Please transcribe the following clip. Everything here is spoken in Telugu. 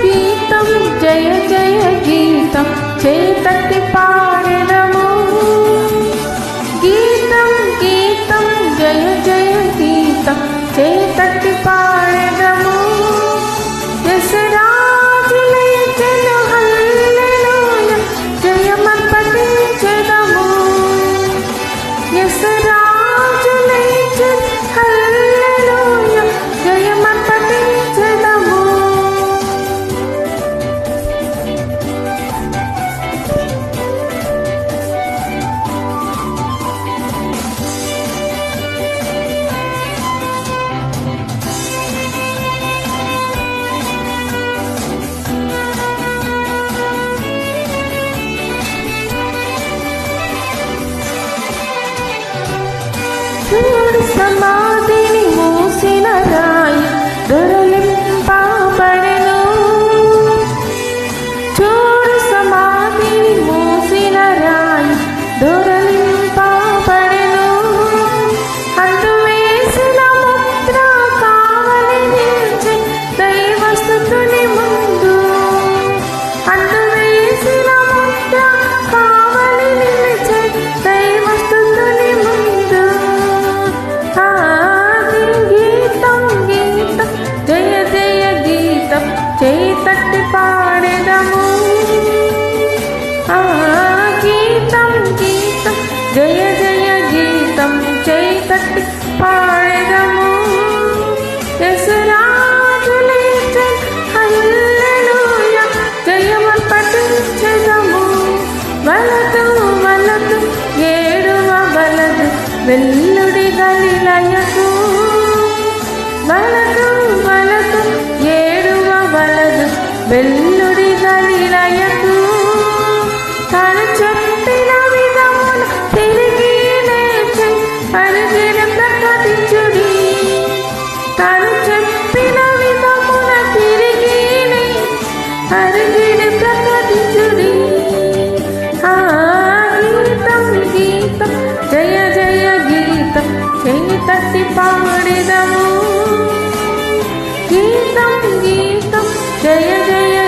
గీతం జయ జయ గీతం చేతట్టి పాడెదము గీతం గీతం జయ జయ గీతం చేతట్టి పాడెదము యశరాజు లేచెను హల్లెలూయా జయమర్పటించెదము యశరాజు లేచెను హల్లెలూయా జయమర్పటించెదము చూడు సమాధిని మూసిన రాయి దొరలింపబడెను చూడు సమాధిని మూసిన రాయి దొరలింపబడెను అందు వేసిన ముద్ర కావలి నిలిచి దైవస్తుతుని ముందు అందు వేసిన ముద్ర కావలి నిలిచి దైవస్తుతుని ముందు గీతం గీతం జయ జయ గీతం చేతట్టి పాడెదము గీతం గీతం జయ జయ గీతం చేతట్టి పాడెదము యశరాజు లేచెను హల్లెలూయా జయమర్పటించెదము వలదు వలదు ఏడువ వలదు వెల్లుడి గలిలయకు వలదు వలదు ఏడువ వలదు వెల్లుడి గలిలయకు తను చెప్పిన విధమున తిరిగి లేచి పరిగిడి ప్రకటించుడి తను చెప్పిన విధమున తిరిగి లేచి పరిగిడి ప్రకటించుడి గీతం గీతం జయ జయ గీతం చేతట్టి పాడెదము గీతం గీతం జయ జయ